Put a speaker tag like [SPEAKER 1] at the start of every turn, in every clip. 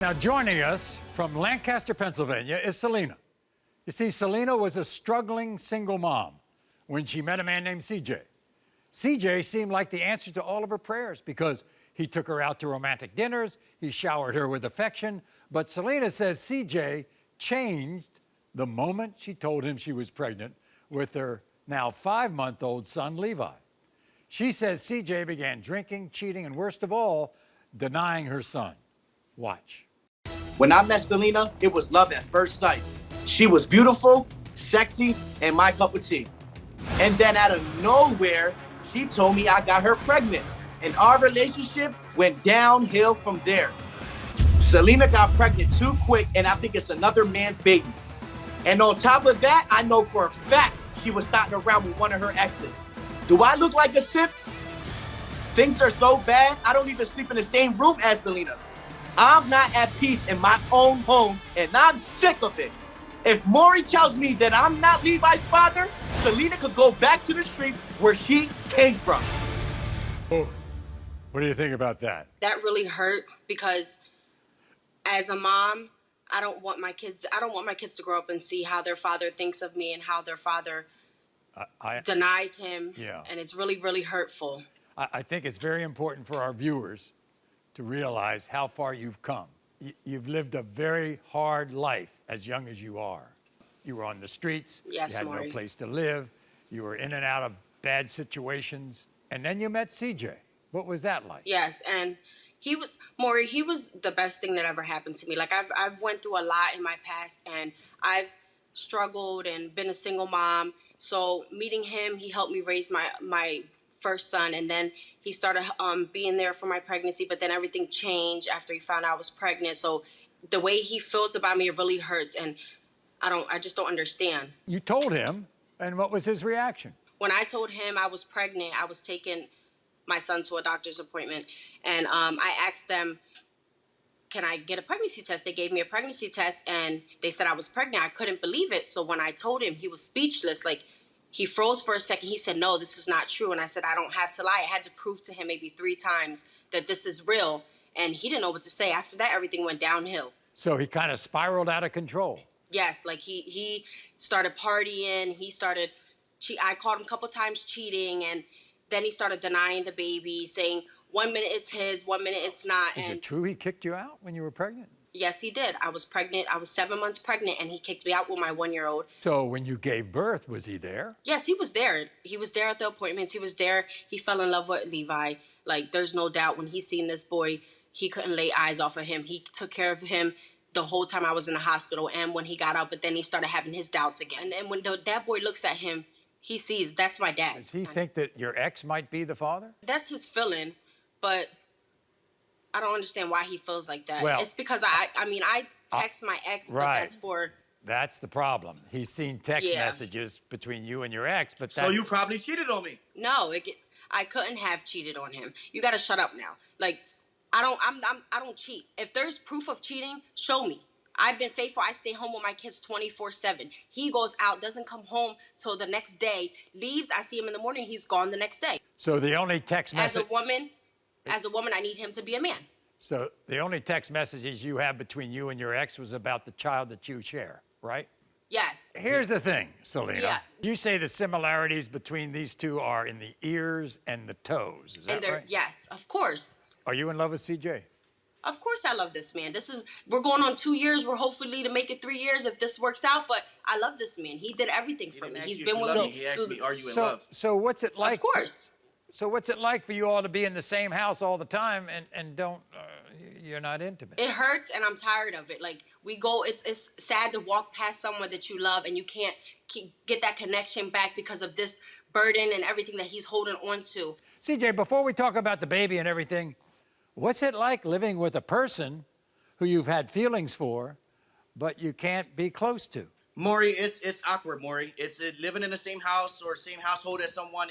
[SPEAKER 1] Now, joining us from Lancaster, Pennsylvania, is Selina. You see, Selina was a struggling single mom when she met a man named CJ. CJ seemed like the answer to all of her prayers because he took her out to romantic dinners, he showered her with affection, but Selina says CJ changed the moment she told him she was pregnant with her now 5-month-old son, Levi. She says CJ began drinking, cheating, and worst of all, denying her son. Watch.
[SPEAKER 2] When I met Selina, it was love at first sight. She was beautiful, sexy, and my cup of tea. And then out of nowhere, she told me I got her pregnant. And our relationship went downhill from there. Selina got pregnant too quick, and I think it's another man's baby. And on top of that, I know for a fact she was starting around with one of her exes. Do I look like a simp? Things are so bad, I don't even sleep in the same room as Selina. I'm not at peace in my own home, and I'm sick of it. If Maury tells me that I'm not Levi's father, Selina could go back to the street where she came from.
[SPEAKER 1] Oh, what do you think about that?
[SPEAKER 3] That really hurt because as a mom, I don't want my kids to grow up and see how their father thinks of me and how their father denies him.
[SPEAKER 1] Yeah.
[SPEAKER 3] And it's really, really hurtful.
[SPEAKER 1] I think it's very important for our viewers to realize how far you've come. You've lived a very hard life as young as you are. You were on the streets.
[SPEAKER 3] Yes,
[SPEAKER 1] you had
[SPEAKER 3] Maury.
[SPEAKER 1] no place to live. You were in and out of bad situations. And then you met CJ. What was that like?
[SPEAKER 3] Yes, and Maury, he was the best thing that ever happened to me. Like I've went through a lot in my past, and I've struggled and been a single mom. So meeting him, he helped me raise my first son, and then he started being there for my pregnancy, but then everything changed after he found out I was pregnant. So the way he feels about me, it really hurts, and I just don't understand.
[SPEAKER 1] You told him, and what was his reaction?
[SPEAKER 3] When I told him I was pregnant, I was taking my son to a doctor's appointment, and I asked them, can I get a pregnancy test? They gave me a pregnancy test, and they said I was pregnant. I couldn't believe it. So when I told him, he was speechless. Like, he froze for a second. He said, no, this is not true. And I said, I don't have to lie. I had to prove to him maybe 3 times that this is real. And he didn't know what to say. After that, everything went downhill.
[SPEAKER 1] So he kind of spiraled out of control.
[SPEAKER 3] Yes, like he started partying. I caught him a couple times cheating. And then he started denying the baby, saying 1 minute it's his, 1 minute it's not.
[SPEAKER 1] Is it true he kicked you out when you were pregnant?
[SPEAKER 3] Yes, he did. I was pregnant. I was 7 months pregnant, and he kicked me out with my 1-year-old.
[SPEAKER 1] So when you gave birth, was he there?
[SPEAKER 3] Yes, he was there. He was there at the appointments. He was there. He fell in love with Levi. Like, there's no doubt when he seen this boy, he couldn't lay eyes off of him. He took care of him the whole time I was in the hospital and when he got out, but then he started having his doubts again. And when that boy looks at him, he sees, that's my dad.
[SPEAKER 1] Does he think that your ex might be the father?
[SPEAKER 3] That's his feeling, but I don't understand why he feels like that.
[SPEAKER 1] Well,
[SPEAKER 3] it's because I text my ex,
[SPEAKER 1] right.
[SPEAKER 3] But that's for...
[SPEAKER 1] That's the problem. He's seen text messages between you and your ex, but
[SPEAKER 2] So you probably cheated on me.
[SPEAKER 3] No, I couldn't have cheated on him. You got to shut up now. Like, I don't cheat. If there's proof of cheating, show me. I've been faithful. I stay home with my kids 24/7. He goes out, doesn't come home till the next day, leaves. I see him in the morning. He's gone the next day.
[SPEAKER 1] So the only text message...
[SPEAKER 3] As a woman, I need him to be a man.
[SPEAKER 1] So the only text messages you have between you and your ex was about the child that you share, right?
[SPEAKER 3] Yes.
[SPEAKER 1] Here's the thing, Selina.
[SPEAKER 3] Yeah.
[SPEAKER 1] You say the similarities between these two are in the ears and the toes. Is that right?
[SPEAKER 3] Yes, of course.
[SPEAKER 1] Are you in love with CJ?
[SPEAKER 3] Of course I love this man. We're going on 2 years. We're hopefully to make it 3 years if this works out. But I love this man. He did everything for me. He's been with me.
[SPEAKER 2] He asked me, are you in love?
[SPEAKER 1] So what's it like?
[SPEAKER 3] Of course.
[SPEAKER 1] So what's it like for you all to be in the same house all the time and you're not intimate?
[SPEAKER 3] It hurts and I'm tired of it. Like, it's sad to walk past someone that you love and you can't get that connection back because of this burden and everything that he's holding on to.
[SPEAKER 1] CJ, before we talk about the baby and everything, what's it like living with a person who you've had feelings for, but you can't be close to?
[SPEAKER 2] Maury, it's awkward, Maury. It's living in the same house or same household as someone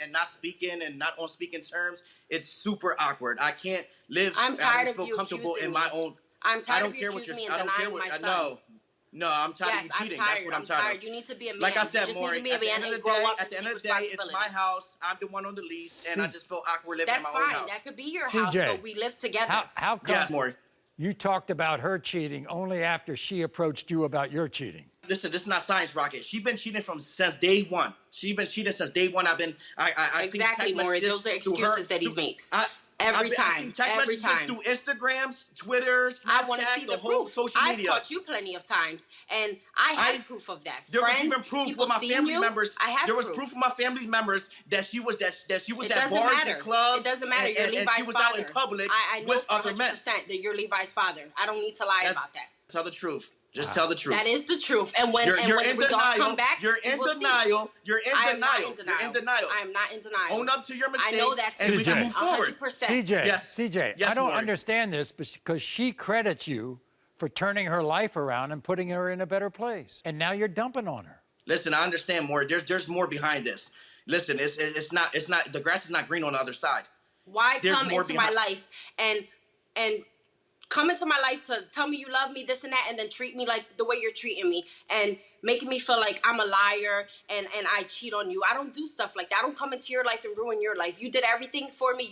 [SPEAKER 2] and not speaking and not on speaking terms. It's super awkward. I can't live.
[SPEAKER 3] I'm tired
[SPEAKER 2] I
[SPEAKER 3] of
[SPEAKER 2] don't feel
[SPEAKER 3] you
[SPEAKER 2] comfortable
[SPEAKER 3] accusing
[SPEAKER 2] in my
[SPEAKER 3] me.
[SPEAKER 2] own.
[SPEAKER 3] I'm tired
[SPEAKER 2] I don't
[SPEAKER 3] of you
[SPEAKER 2] care what
[SPEAKER 3] accusing
[SPEAKER 2] you're.
[SPEAKER 3] me and
[SPEAKER 2] I don't care
[SPEAKER 3] denying
[SPEAKER 2] what.
[SPEAKER 3] my son.
[SPEAKER 2] No, I'm tired of you
[SPEAKER 3] I'm
[SPEAKER 2] cheating.
[SPEAKER 3] tired.
[SPEAKER 2] That's what I'm tired of.
[SPEAKER 3] You need to be a man.
[SPEAKER 2] Like I
[SPEAKER 3] You
[SPEAKER 2] said,
[SPEAKER 3] just
[SPEAKER 2] Maury,
[SPEAKER 3] need to be a man and grow up
[SPEAKER 2] at
[SPEAKER 3] and
[SPEAKER 2] the end
[SPEAKER 3] take
[SPEAKER 2] of the day, it's
[SPEAKER 3] responsibility.
[SPEAKER 2] my house. I'm the one on the lease, and I just feel awkward living
[SPEAKER 3] That's
[SPEAKER 2] in my own
[SPEAKER 3] fine.
[SPEAKER 2] house.
[SPEAKER 3] That could be your
[SPEAKER 1] CJ,
[SPEAKER 3] house, but we live together.
[SPEAKER 1] How come?
[SPEAKER 2] Yes, Maury.
[SPEAKER 1] You talked about her cheating only after she approached you about your cheating.
[SPEAKER 2] Listen, this is not science rocket. She's been cheating since day one. She's been cheating since day one. I
[SPEAKER 3] Exactly, Maury. Those are excuses that he makes. Every time.
[SPEAKER 2] Through Instagrams, Twitter, Snapchat,
[SPEAKER 3] I want to see the
[SPEAKER 2] whole
[SPEAKER 3] proof.
[SPEAKER 2] social media.
[SPEAKER 3] I've caught you plenty of times, and I have proof of that.
[SPEAKER 2] There
[SPEAKER 3] Friends,
[SPEAKER 2] was even proof
[SPEAKER 3] people
[SPEAKER 2] with my
[SPEAKER 3] seeing
[SPEAKER 2] family
[SPEAKER 3] you,
[SPEAKER 2] members.
[SPEAKER 3] I have
[SPEAKER 2] There was
[SPEAKER 3] proof.
[SPEAKER 2] proof of my family members that she was at
[SPEAKER 3] It
[SPEAKER 2] bars
[SPEAKER 3] doesn't matter.
[SPEAKER 2] and clubs.
[SPEAKER 3] It doesn't matter. You're
[SPEAKER 2] and
[SPEAKER 3] Levi's
[SPEAKER 2] she was
[SPEAKER 3] father.
[SPEAKER 2] out in public
[SPEAKER 3] I know
[SPEAKER 2] with
[SPEAKER 3] for
[SPEAKER 2] other men.
[SPEAKER 3] 100% that you're Levi's father. I don't need to lie about that.
[SPEAKER 2] Tell the truth. Just tell the truth.
[SPEAKER 3] That is the truth. And when
[SPEAKER 2] You're
[SPEAKER 3] the
[SPEAKER 2] in
[SPEAKER 3] results
[SPEAKER 2] denial.
[SPEAKER 3] come back,
[SPEAKER 2] You're in
[SPEAKER 3] we'll see.
[SPEAKER 2] denial. You're in
[SPEAKER 3] I am not
[SPEAKER 2] denial.
[SPEAKER 3] in denial.
[SPEAKER 2] You're in denial.
[SPEAKER 3] I am not in denial.
[SPEAKER 2] Own up to your mistakes.
[SPEAKER 3] I know that's
[SPEAKER 2] and we can move forward.
[SPEAKER 3] 100%.
[SPEAKER 1] CJ,
[SPEAKER 2] Yes.
[SPEAKER 1] CJ,
[SPEAKER 2] Yes,
[SPEAKER 1] I don't
[SPEAKER 2] Maury.
[SPEAKER 1] understand this because she credits you for turning her life around and putting her in a better place. And now you're dumping on her.
[SPEAKER 2] Listen, I understand more. There's more behind this. Listen, it's not the grass is not green on the other side.
[SPEAKER 3] Why
[SPEAKER 2] There's
[SPEAKER 3] come
[SPEAKER 2] more
[SPEAKER 3] into
[SPEAKER 2] behind-
[SPEAKER 3] my life and come into my life to tell me you love me, this and that, and then treat me like the way you're treating me and making me feel like I'm a liar and I cheat on you. I don't do stuff like that. I don't come into your life and ruin your life. You did everything for me.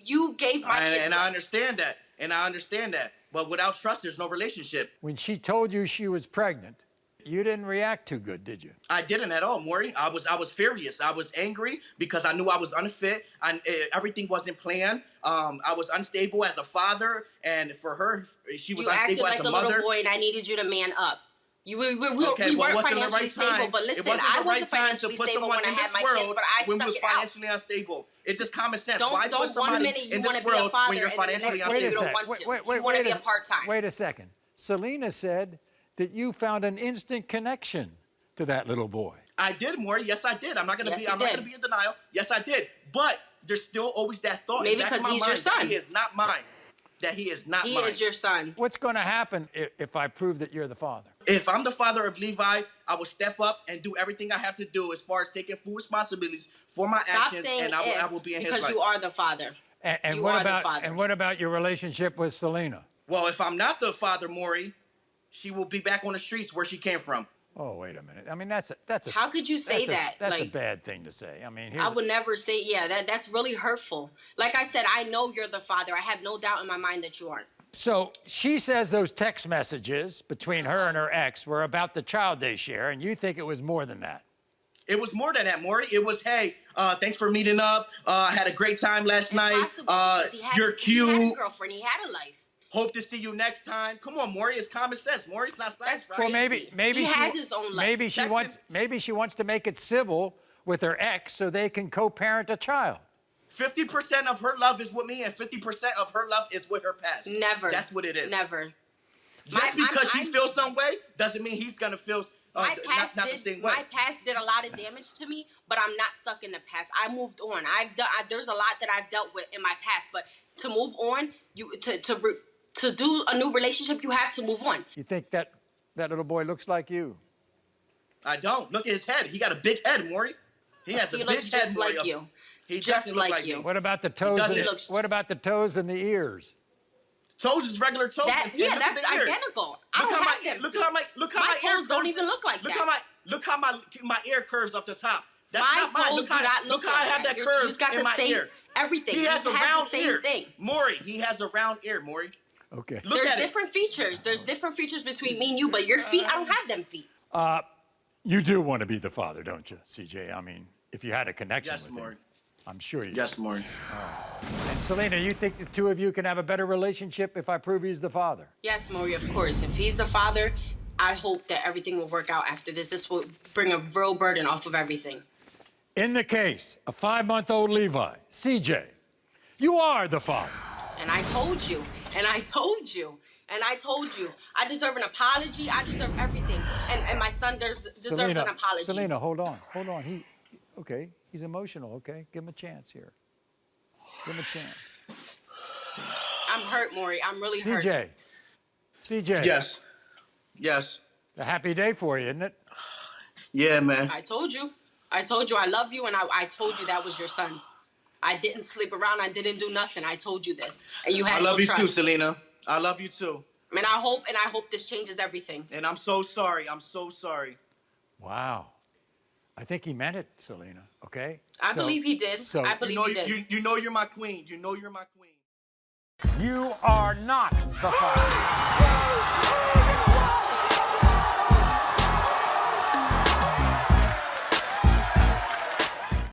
[SPEAKER 3] You gave my kids
[SPEAKER 2] And
[SPEAKER 3] life.
[SPEAKER 2] I understand that. And I understand that. But without trust, there's no relationship.
[SPEAKER 1] When she told you she was pregnant, you didn't react too good, did you?
[SPEAKER 2] I didn't at all, Maury. I was furious. I was angry because I knew I was unfit. Everything wasn't planned. I was unstable as a father, and for her, she was
[SPEAKER 3] You acted
[SPEAKER 2] unstable
[SPEAKER 3] like
[SPEAKER 2] as
[SPEAKER 3] a
[SPEAKER 2] a mother.
[SPEAKER 3] little boy, and I needed you to man up. We
[SPEAKER 2] Okay,
[SPEAKER 3] weren't
[SPEAKER 2] well, it wasn't the
[SPEAKER 3] financially
[SPEAKER 2] right
[SPEAKER 3] stable,
[SPEAKER 2] time.
[SPEAKER 3] but
[SPEAKER 2] It
[SPEAKER 3] listen,
[SPEAKER 2] wasn't
[SPEAKER 3] I
[SPEAKER 2] the
[SPEAKER 3] wasn't
[SPEAKER 2] right time to
[SPEAKER 3] financially
[SPEAKER 2] put
[SPEAKER 3] stable
[SPEAKER 2] someone
[SPEAKER 3] when I
[SPEAKER 2] in
[SPEAKER 3] had
[SPEAKER 2] this
[SPEAKER 3] my kids,
[SPEAKER 2] world
[SPEAKER 3] but I
[SPEAKER 2] when we
[SPEAKER 3] stuck
[SPEAKER 2] was
[SPEAKER 3] it out.
[SPEAKER 2] financially unstable. It's just common sense. Why put
[SPEAKER 3] Don't one
[SPEAKER 2] somebody
[SPEAKER 3] minute you
[SPEAKER 2] in
[SPEAKER 3] want
[SPEAKER 2] this
[SPEAKER 3] to be a
[SPEAKER 2] world
[SPEAKER 3] father,
[SPEAKER 2] when you're
[SPEAKER 3] and then the
[SPEAKER 2] financially
[SPEAKER 3] next minute you
[SPEAKER 2] unstable?
[SPEAKER 3] don't want to. You want to be a part-time.
[SPEAKER 1] Wait a second. Selena said that you found an instant connection to that little boy.
[SPEAKER 2] I did, Maury. Yes, I did. I'm not gonna
[SPEAKER 3] Yes,
[SPEAKER 2] be.
[SPEAKER 3] you
[SPEAKER 2] I'm not
[SPEAKER 3] did.
[SPEAKER 2] gonna be in denial. Yes, I did. But there's still always that thought.
[SPEAKER 3] Maybe
[SPEAKER 2] in the back of
[SPEAKER 3] because
[SPEAKER 2] my
[SPEAKER 3] he's your
[SPEAKER 2] mind that
[SPEAKER 3] son.
[SPEAKER 2] He is not mine. That he is not
[SPEAKER 3] He
[SPEAKER 2] mine.
[SPEAKER 3] is your son.
[SPEAKER 1] What's going to happen if I prove that you're the father?
[SPEAKER 2] If I'm the father of Levi, I will step up and do everything I have to do as far as taking full responsibilities for my
[SPEAKER 3] Stop
[SPEAKER 2] actions,
[SPEAKER 3] saying
[SPEAKER 2] and I will be in his
[SPEAKER 3] because
[SPEAKER 2] life.
[SPEAKER 3] you are the father.
[SPEAKER 1] And
[SPEAKER 3] You
[SPEAKER 1] what
[SPEAKER 3] are the
[SPEAKER 1] about
[SPEAKER 3] father.
[SPEAKER 1] and what about your relationship with Selena?
[SPEAKER 2] Well, if I'm not the father, Maury, she will be back on the streets where she came from.
[SPEAKER 1] Oh, wait a minute. I mean, that's a.
[SPEAKER 3] How could you say that?
[SPEAKER 1] That's a
[SPEAKER 3] Like,
[SPEAKER 1] bad thing to say. I mean,
[SPEAKER 3] I would never say, that's really hurtful. Like I said, I know you're the father. I have no doubt in my mind that you aren't.
[SPEAKER 1] So she says those text messages between her and her ex were about the child they share, and you think it was more than that.
[SPEAKER 2] It was more than that, Maury. It was, hey, thanks for meeting up. Had a great time last night.
[SPEAKER 3] Impossible, because he
[SPEAKER 2] You're
[SPEAKER 3] He had
[SPEAKER 2] cute.
[SPEAKER 3] a girlfriend. He had a life.
[SPEAKER 2] Hope to see you next time. Come on, Maury. It's common sense. Maury, it's not science.
[SPEAKER 3] That's
[SPEAKER 2] right?
[SPEAKER 1] Well,
[SPEAKER 3] crazy.
[SPEAKER 1] maybe
[SPEAKER 3] He
[SPEAKER 1] she
[SPEAKER 3] has his own life.
[SPEAKER 1] Maybe she wants to make it civil with her ex so they can co-parent a child.
[SPEAKER 2] 50% of her love is with me, and 50% of her love is with her past.
[SPEAKER 3] Never.
[SPEAKER 2] That's what it is.
[SPEAKER 3] Never.
[SPEAKER 2] Just because she feels some way doesn't mean he's gonna feel
[SPEAKER 3] My past
[SPEAKER 2] not the same way.
[SPEAKER 3] My past did a lot of damage to me, but I'm not stuck in the past. I moved on. There's a lot that I've dealt with in my past, but to move on, to do a new relationship, you have to move on.
[SPEAKER 1] You think that little boy looks like you?
[SPEAKER 2] I don't. Look at his head. He got a big head, Maury. He has a
[SPEAKER 3] He
[SPEAKER 2] big
[SPEAKER 3] looks
[SPEAKER 2] head,
[SPEAKER 3] just
[SPEAKER 2] Maury.
[SPEAKER 3] like you.
[SPEAKER 2] He
[SPEAKER 3] Just
[SPEAKER 2] doesn't look
[SPEAKER 3] like you.
[SPEAKER 2] me.
[SPEAKER 1] What about the toes?
[SPEAKER 2] doesn't.
[SPEAKER 1] And
[SPEAKER 2] He looks-
[SPEAKER 1] what about the toes and the ears?
[SPEAKER 2] Toes is regular toes.
[SPEAKER 3] That,
[SPEAKER 2] and
[SPEAKER 3] yeah,
[SPEAKER 2] look at
[SPEAKER 3] that's
[SPEAKER 2] the ear.
[SPEAKER 3] identical. I
[SPEAKER 2] Look
[SPEAKER 3] don't
[SPEAKER 2] how
[SPEAKER 3] have
[SPEAKER 2] my
[SPEAKER 3] them.
[SPEAKER 2] look
[SPEAKER 3] See,
[SPEAKER 2] how my
[SPEAKER 3] my
[SPEAKER 2] ear
[SPEAKER 3] toes don't
[SPEAKER 2] curves-
[SPEAKER 3] even look like that.
[SPEAKER 2] Look how my ear curves up the top. That's
[SPEAKER 3] My
[SPEAKER 2] not mine.
[SPEAKER 3] toes
[SPEAKER 2] Look how,
[SPEAKER 3] do not look
[SPEAKER 2] look how I
[SPEAKER 3] like
[SPEAKER 2] have that
[SPEAKER 3] that.
[SPEAKER 2] curve
[SPEAKER 3] You just got
[SPEAKER 2] in
[SPEAKER 3] the
[SPEAKER 2] my
[SPEAKER 3] same
[SPEAKER 2] ear.
[SPEAKER 3] everything.
[SPEAKER 2] He
[SPEAKER 3] You
[SPEAKER 2] has
[SPEAKER 3] just
[SPEAKER 2] a
[SPEAKER 3] have
[SPEAKER 2] round
[SPEAKER 3] the same
[SPEAKER 2] ear.
[SPEAKER 3] thing.
[SPEAKER 2] Maury, he has a round ear, Maury.
[SPEAKER 1] Okay.
[SPEAKER 2] Look
[SPEAKER 3] There's
[SPEAKER 2] at
[SPEAKER 3] different features. There's different features between me and you, but your feet, I don't have them feet.
[SPEAKER 1] You do want to be the father, don't you, CJ? I mean, if you had a connection
[SPEAKER 2] Yes,
[SPEAKER 1] with
[SPEAKER 2] Maury.
[SPEAKER 1] him, I'm sure you.
[SPEAKER 2] Yes, Maury.
[SPEAKER 1] And Selena, you think the two of you can have a better relationship if I prove he's the father?
[SPEAKER 3] Yes, Maury, of course. If he's the father, I hope that everything will work out after this. This will bring a real burden off of everything.
[SPEAKER 1] In the case of 5-month-old Levi, CJ, you are the father.
[SPEAKER 3] And I told you, and I told you, and I told you. I deserve an apology. I deserve everything. And my son deserves an apology.
[SPEAKER 1] Selena, hold on. Okay, he's emotional, okay? Give him a chance here. Give him a chance.
[SPEAKER 3] I'm hurt, Maury. I'm really hurt.
[SPEAKER 1] CJ.
[SPEAKER 2] Yes. Yes.
[SPEAKER 1] A happy day for you, isn't it?
[SPEAKER 2] Yeah, man.
[SPEAKER 3] I told you. I told you I love you, and I told you that was your son. I didn't sleep around. I didn't do nothing. I told you this, and you had
[SPEAKER 2] I love
[SPEAKER 3] no
[SPEAKER 2] you
[SPEAKER 3] trust.
[SPEAKER 2] too, Selena. I love you too.
[SPEAKER 3] And I hope this changes everything.
[SPEAKER 2] And I'm so sorry. I'm so sorry.
[SPEAKER 1] Wow. I think he meant it, Selena, okay?
[SPEAKER 3] I believe he did. I believe he did.
[SPEAKER 2] You know you're my queen. You know you're my queen.
[SPEAKER 4] You are not the father.